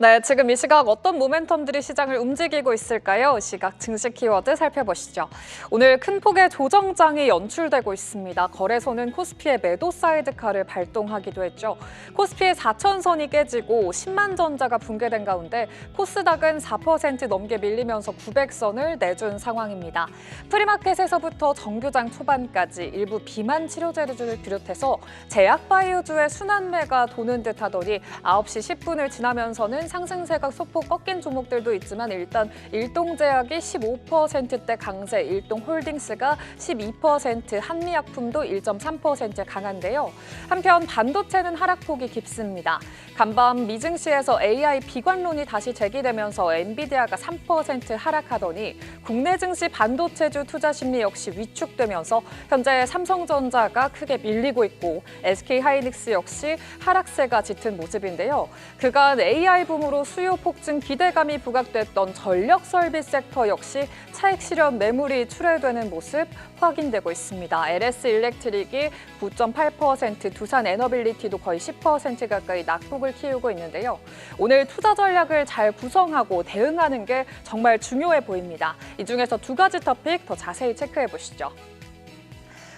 네, 지금 이 시각 어떤 모멘텀들이 시장을 움직이고 있을까요? 이 시각 증시 키워드 살펴보시죠. 오늘 큰 폭의 조정장이 연출되고 있습니다. 거래소는 코스피의 매도 사이드카를 발동하기도 했죠. 코스피의 4천선이 깨지고 10만 전자가 붕괴된 가운데 코스닥은 4% 넘게 밀리면서 900선을 내준 상황입니다. 프리마켓에서부터 정규장 초반까지 일부 비만 치료제를 비롯해서 제약바이오주의 순환매가 도는 듯 하더니 9시 10분을 지나면서는 상승세가 소폭 꺾인 종목들도 있지만 일단 일동제약이 15%대 강세, 일동홀딩스가 12%, 한미약품도 1.3% 강한데요. 한편 반도체는 하락폭이 깊습니다. 간밤 미증시에서 AI 비관론이 다시 제기되면서 엔비디아가 3% 하락하더니 국내 증시 반도체주 투자 심리 역시 위축되면서 현재 삼성전자가 크게 밀리고 있고 SK하이닉스 역시 하락세가 짙은 모습인데요. 그간 AI 붐으로 수요 폭증 기대감이 부각됐던 전력 서비스 섹터 역시 차익 실현 매물이 출회되는 모습 확인되고 있습니다. LS 일렉트릭이 9.8%, 두산 에너빌리티도 거의 10% 가까이 낙폭을 키우고 있는데요. 오늘 투자 전략을 잘 구성하고 대응하는 게 정말 중요해 보입니다. 이 중에서 두 가지 토픽 더 자세히 체크해 보시죠.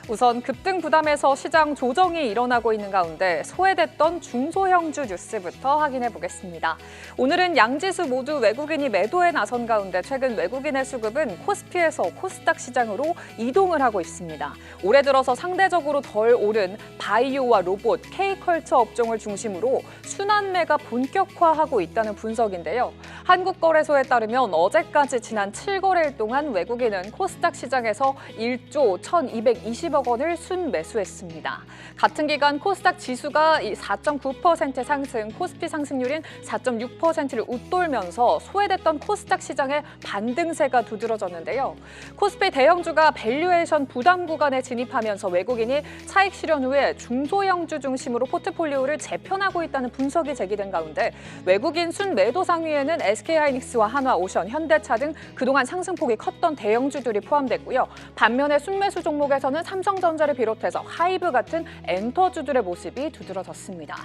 우선 급등 부담에서 시장 조정이 일어나고 있는 가운데 소외됐던 중소형주 뉴스부터 확인해 보겠습니다. 오늘은 양지수 모두 외국인이 매도에 나선 가운데 최근 외국인의 수급은 코스피에서 코스닥 시장으로 이동을 하고 있습니다. 올해 들어서 상대적으로 덜 오른 바이오와 로봇, K컬처 업종을 중심으로 순환매가 본격화하고 있다는 분석인데요. 한국거래소에 따르면 어제까지 지난 7거래일 동안 외국인은 코스닥 시장에서 1조 1,220억 원을 순매수했습니다. 같은 기간 코스닥 지수가 4.9% 상승, 코스피 상승률인 4.6%를 웃돌면서 소외됐던 코스닥 시장의 반등세가 두드러졌는데요. 코스피 대형주가 밸류에이션 부담 구간에 진입하면서 외국인이 차익 실현 후에 중소형주 중심으로 포트폴리오를 재편하고 있다는 분석이 제기된 가운데 외국인 순매도 상위에는 SK하이닉스와 한화오션, 현대차 등 그동안 상승폭이 컸던 대형주들이 포함됐고요. 반면에 순매수 종목에서는 삼성전자를 비롯해서 하이브 같은 엔터주들의 모습이 두드러졌습니다.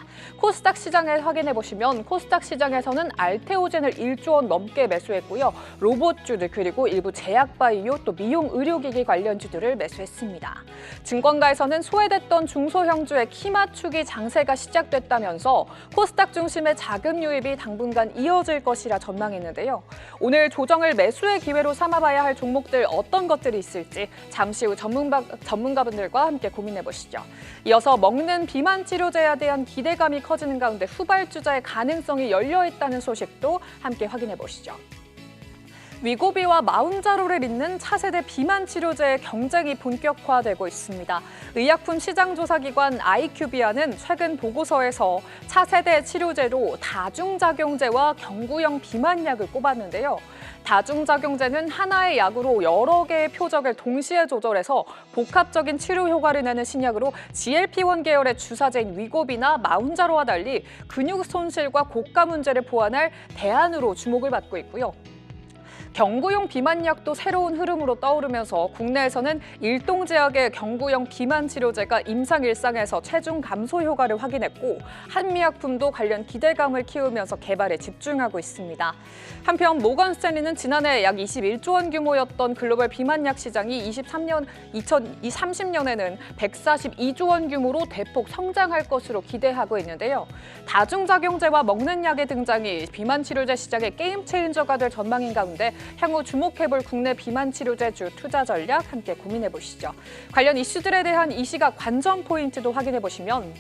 코스닥 시장을 확인해 보시면 코스닥 시장에서는 알테오젠을 1조 원 넘게 매수했고요. 로봇주들 그리고 일부 제약바이오 또 미용 의료기기 관련주들을 매수했습니다. 증권가에서는 소외됐던 중소형주의 키 맞추기 장세가 시작됐다면서 코스닥 중심의 자금 유입이 당분간 이어질 것이라 전망했는데요. 오늘 조정을 매수의 기회로 삼아봐야 할 종목들 어떤 것들이 있을지 잠시 후 전문가분들과 함께 고민해 보시죠. 이어서 먹는 비만 치료제에 대한 기대감이 커지는 가운데 후발주자의 가능성이 열려있다는 소식도 함께 확인해 보시죠. 위고비와 마운자로를 잇는 차세대 비만 치료제의 경쟁이 본격화되고 있습니다. 의약품 시장조사기관 아이큐비아는 최근 보고서에서 차세대 치료제로 다중작용제와 경구형 비만약을 꼽았는데요. 다중작용제는 하나의 약으로 여러 개의 표적을 동시에 조절해서 복합적인 치료 효과를 내는 신약으로 GLP-1 계열의 주사제인 위고비나 마운자로와 달리 근육 손실과 고가 문제를 보완할 대안으로 주목을 받고 있고요. 경구용 비만약도 새로운 흐름으로 떠오르면서 국내에서는 일동제약의 경구용 비만 치료제가 임상일상에서 체중 감소 효과를 확인했고 한미약품도 관련 기대감을 키우면서 개발에 집중하고 있습니다. 한편 모건 스탠리는 지난해 약 21조 원 규모였던 글로벌 비만약 시장이 2030년에는 142조 원 규모로 대폭 성장할 것으로 기대하고 있는데요. 다중작용제와 먹는 약의 등장이 비만 치료제 시장의 게임 체인저가 될 전망인 가운데 향후 주목해볼 국내 비만 치료제주 투자 전략 함께 고민해 보시죠. 관련 이슈들에 대한 이 시각 관전 포인트도 확인해 보시면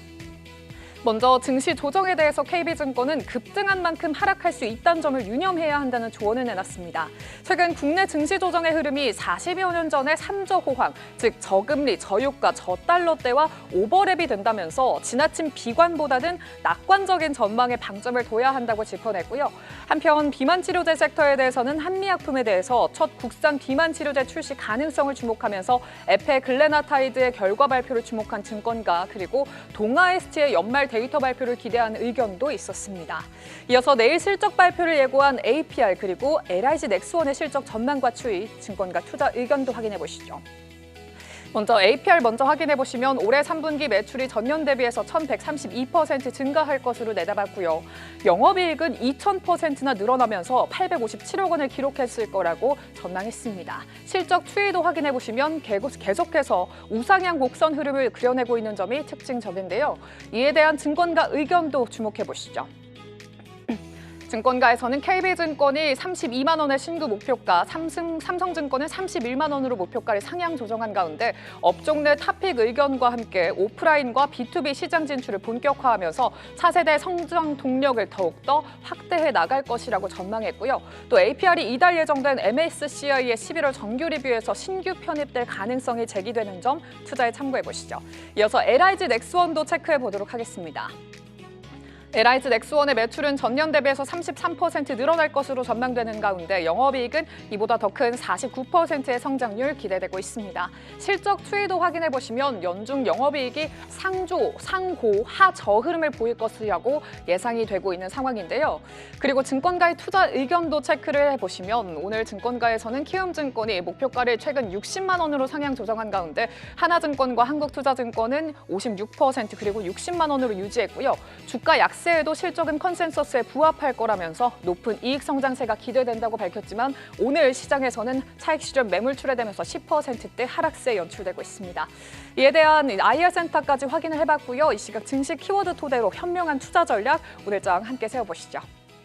먼저 증시 조정에 대해서 KB증권은 급등한 만큼 하락할 수 있다는 점을 유념해야 한다는 조언을 내놨습니다. 최근 국내 증시 조정의 흐름이 40여 년 전의 3저 호황, 즉 저금리, 저유가, 저달러 때와 오버랩이 된다면서 지나친 비관보다는 낙관적인 전망에 방점을 둬야 한다고 짚어냈고요. 한편 비만 치료제 섹터에 대해서는 한미약품에 대해서 첫 국산 비만 치료제 출시 가능성을 주목하면서 에페 글레나타이드의 결과 발표를 주목한 증권가 그리고 동아ST의 연말 데이터 발표를 기대하는 의견도 있었습니다. 이어서 내일 실적 발표를 예고한 APR 그리고 LIG 넥스원의 실적 전망과 추이, 증권가 투자 의견도 확인해 보시죠. 먼저 APR 먼저 확인해 보시면 올해 3분기 매출이 전년 대비해서 1,132% 증가할 것으로 내다봤고요. 영업이익은 2,000%나 늘어나면서 857억 원을 기록했을 거라고 전망했습니다. 실적 추이도 확인해 보시면 계속해서 우상향 곡선 흐름을 그려내고 있는 점이 특징적인데요. 이에 대한 증권가 의견도 주목해 보시죠. 증권가에서는 KB증권이 32만 원의 신규 목표가, 삼성증권은 31만 원으로 목표가를 상향 조정한 가운데 업종 내 탑픽 의견과 함께 오프라인과 B2B 시장 진출을 본격화하면서 차세대 성장 동력을 더욱더 확대해 나갈 것이라고 전망했고요. 또 APR이 이달 예정된 MSCI의 11월 정규 리뷰에서 신규 편입될 가능성이 제기되는 점 투자에 참고해 보시죠. 이어서 LIG 넥스원도 체크해 보도록 하겠습니다. LIG 넥스원의 매출은 전년 대비해서 33% 늘어날 것으로 전망되는 가운데 영업이익은 이보다 더 큰 49%의 성장률 기대되고 있습니다. 실적 추이도 확인해 보시면 연중 영업이익이 상고 하저 흐름을 보일 것이라고 예상이 되고 있는 상황인데요. 그리고 증권가의 투자 의견도 체크를 해보시면 오늘 증권가에서는 키움증권이 목표가를 최근 60만 원으로 상향 조정한 가운데 하나증권과 한국투자증권은 56% 그리고 60만 원으로 유지했고요. 주가 약세에도 실적은 컨센서스에 부합할 거라면서 높은 이익 성장세가 기대된다고 밝혔지만 오늘 시장에서는 차익 실현 매물 출회되면서 10%대 하락세 연출되고 있습니다. 이에 대한 IR 센터까지 확인을 해봤고요. 이 시각 증시 키워드 토대로 현명한 투자 전략 오늘장 함께 세워보시죠.